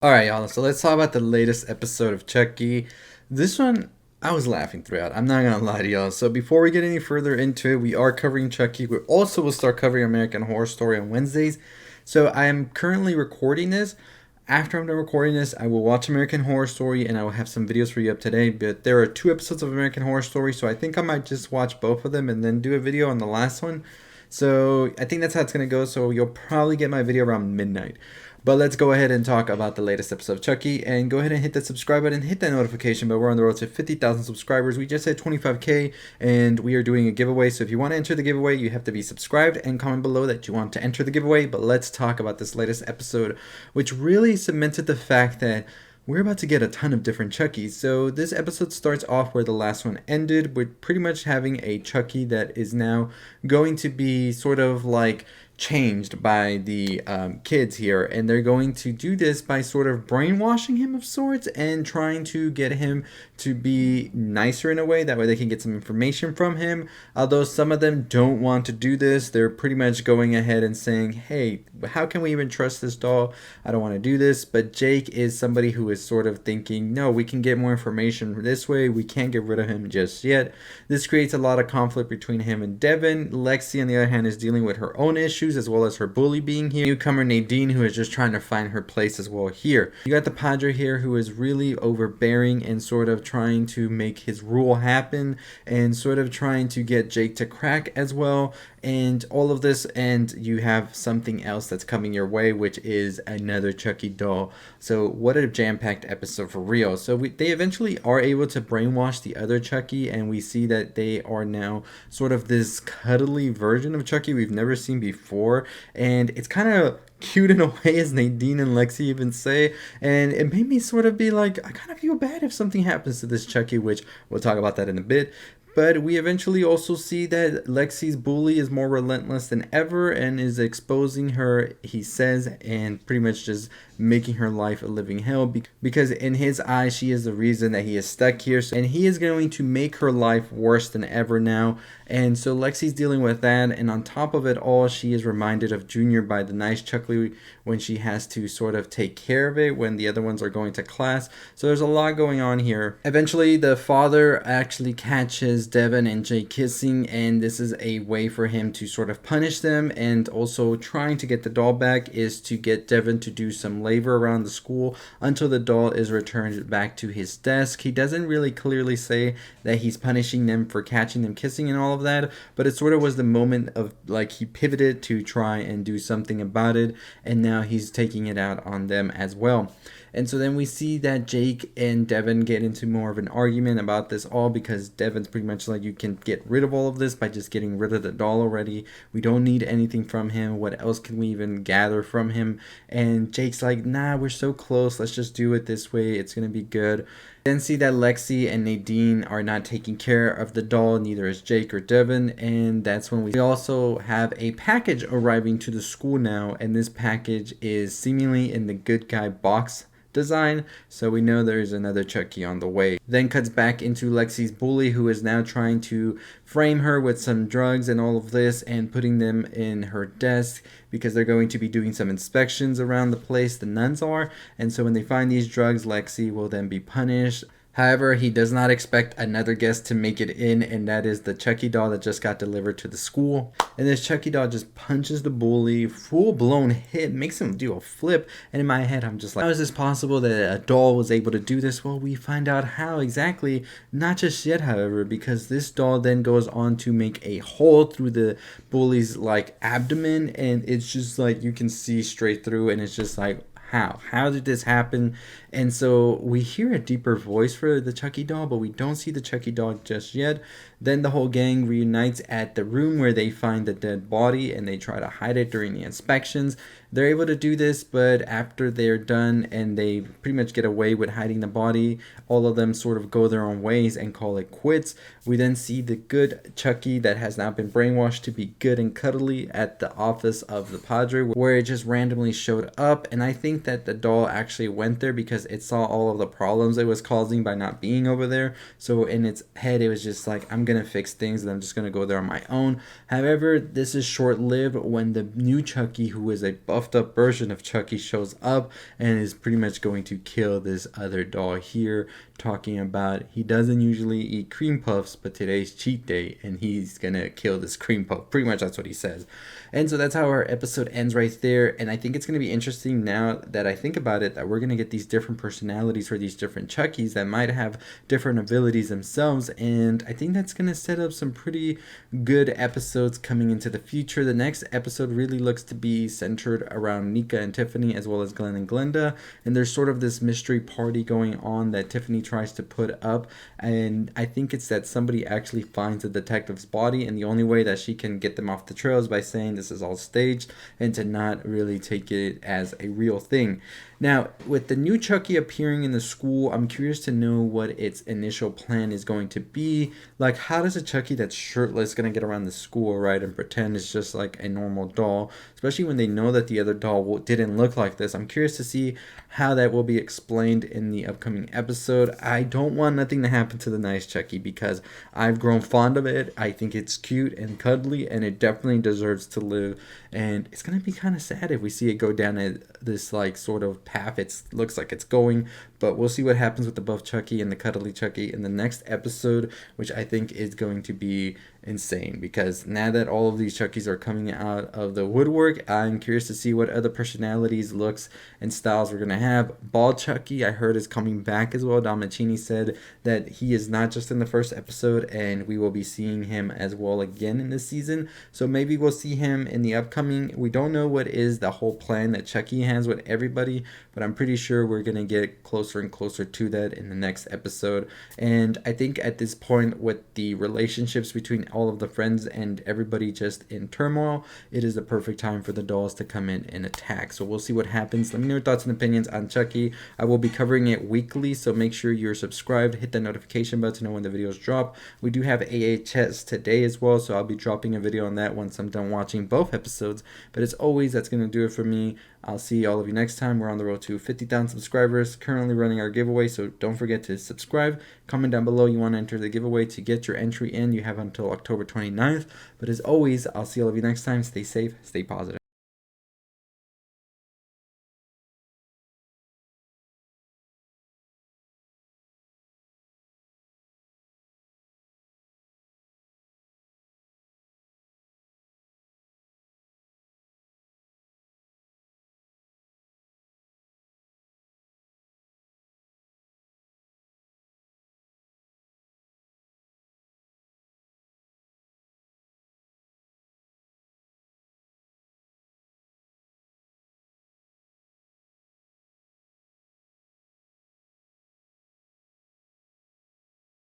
Alright, y'all, so let's talk about the latest episode of Chucky. This one, I was laughing throughout. I'm not gonna lie to y'all. So before we get any further into it, we are covering Chucky. We also will start covering American Horror Story on Wednesdays. So I am currently recording this. After I'm done recording this, I will watch American Horror Story and I will have some videos for you up today. But there are two episodes of American Horror Story, so I think I might just watch both of them and then do a video on the last one. So I think that's how it's gonna go. So you'll probably get my video around midnight. But let's go ahead and talk about the latest episode of Chucky. And go ahead and hit that subscribe button, hit that notification bell. We're on the road to 50,000 subscribers. We just hit 25K and we are doing a giveaway. So if you want to enter the giveaway, you have to be subscribed and comment below that you want to enter the giveaway. But let's talk about this latest episode, which really cemented the fact that we're about to get a ton of different Chuckies. So this episode starts off where the last one ended, with pretty much having a Chucky that is now going to be sort of like changed by the kids here, and they're going to do this by sort of brainwashing him of sorts and trying to get him to be nicer in a way, that way they can get some information from him. Although some of them don't want to do this, they're pretty much going ahead and saying, hey, how can we even trust this doll? I don't want to do this. But Jake is somebody who is sort of thinking, no, we can get more information this way, we can't get rid of him just yet. This creates a lot of conflict between him and Devin. Lexi on the other hand is dealing with her own issues as well as her bully being here. Newcomer Nadine, who is just trying to find her place as well here. You got the Padre here, who is really overbearing and sort of trying to make his rule happen and sort of trying to get Jake to crack as well, and all of this. And you have something else that's coming your way, which is another Chucky doll. So what a jam-packed episode for real. So they eventually are able to brainwash the other Chucky, and we see that they are now sort of this cuddly version of Chucky we've never seen before. And it's kind of cute in a way, as Nadine and Lexi even say, and it made me sort of be like, I kind of feel bad if something happens to this Chucky, which we'll talk about that in a bit. But we eventually also see that Lexi's bully is more relentless than ever and is exposing her, he says, and pretty much just making her life a living hell, because in his eyes she is the reason that he is stuck here, and he is going to make her life worse than ever now. And so Lexi's dealing with that, and on top of it all, she is reminded of Junior by the nice Chucky when she has to sort of take care of it when the other ones are going to class. So there's a lot going on here. Eventually the father actually catches Devin and Jay kissing, and this is a way for him to sort of punish them, and also trying to get the doll back is to get Devin to do some labor around the school until the doll is returned back to his desk. He doesn't really clearly say that he's punishing them for catching them kissing and all of that, but it sort of was the moment of like he pivoted to try and do something about it, and now he's taking it out on them as well. And so then we see that Jake and Devin get into more of an argument about this all, because Devin's pretty much like, you can get rid of all of this by just getting rid of the doll already. We don't need anything from him. What else can we even gather from him? And Jake's like, nah, we're so close. Let's just do it this way. It's going to be good. Then see that Lexi and Nadine are not taking care of the doll, neither is Jake or Devin, and that's when we also have a package arriving to the school now, and this package is seemingly in the good guy box design, so we know there's another Chucky on the way. Then cuts back into Lexi's bully, who is now trying to frame her with some drugs and all of this and putting them in her desk, because they're going to be doing some inspections around the place, the nuns are, and so when they find these drugs, Lexi will then be punished. However, he does not expect another guest to make it in, and that is the Chucky doll that just got delivered to the school. And this Chucky doll just punches the bully, full-blown hit, makes him do a flip. And in my head, I'm just like, how is this possible that a doll was able to do this? Well, we find out how exactly, not just yet, however, because this doll then goes on to make a hole through the bully's like abdomen, and it's just like you can see straight through, and it's just like, how did this happen? And so we hear a deeper voice for the Chucky doll, but we don't see the Chucky doll just yet. Then the whole gang reunites at the room where they find the dead body, and they try to hide it during the inspections. They're able to do this, but after they're done and they pretty much get away with hiding the body, all of them sort of go their own ways and call it quits. We then see the good Chucky that has now been brainwashed to be good and cuddly at the office of the Padre, where it just randomly showed up. And I think that the doll actually went there because it saw all of the problems it was causing by not being over there. So in its head, it was just like, I'm gonna fix things and I'm just gonna go there on my own. However, this is short-lived when the new Chucky, who is a buffed up version of Chucky, shows up and is pretty much going to kill this other doll here, talking about he doesn't usually eat cream puffs, but today's cheat day and he's gonna kill this cream puff. Pretty much that's what he says. And so that's how our episode ends right there. And I think it's gonna be interesting now that I think about it, that we're gonna get these different personalities for these different Chuckies that might have different abilities themselves. And I think that's gonna set up some pretty good episodes coming into the future. The next episode really looks to be centered around Nika and Tiffany, as well as Glenn and Glenda. And there's sort of this mystery party going on that Tiffany tries to put up. And I think it's that somebody actually finds the detective's body, and the only way that she can get them off the trail is by saying this is all staged and to not really take it as a real thing. Now, with the new Chucky appearing in the school, I'm curious to know what its initial plan is going to be. Like, how does a Chucky that's shirtless gonna get around the school, right, and pretend it's just like a normal doll, especially when they know that the other doll didn't look like this? I'm curious to see how that will be explained in the upcoming episode. I don't want nothing to happen to the nice Chucky because I've grown fond of it. I think it's cute and cuddly, and it definitely deserves to live. And it's gonna be kind of sad if we see it go down this like sort of path it looks like it's going, but we'll see what happens with the buff Chucky and the cuddly Chucky in the next episode, which I think is going to be insane, because now that all of these Chuckies are coming out of the woodwork, I'm curious to see what other personalities, looks, and styles we're going to have. Bald Chucky, I heard, is coming back as well. Don Mancini said that he is not just in the first episode, and we will be seeing him as well again in this season, so maybe we'll see him in the upcoming. We don't know what is the whole plan that Chucky has with everybody, but I'm pretty sure we're going to get closer and closer to that in the next episode. And I think at this point, with the relationships between all of the friends and everybody just in turmoil, it is the perfect time for the dolls to come in and attack. So we'll see what happens. Let me know your thoughts and opinions on Chucky. I will be covering it weekly, so make sure you're subscribed, hit that notification bell to know when the videos drop. We do have AHS today as well, so I'll be dropping a video on that once I'm done watching both episodes. But as always, that's going to do it for me. I'll see all of you next time. We're on the road to 50,000 subscribers, currently running our giveaway, so don't forget to subscribe. Comment down below you want to enter the giveaway. To get your entry in, you have until October 29th. But as always, I'll see all of you next time. Stay safe, stay positive.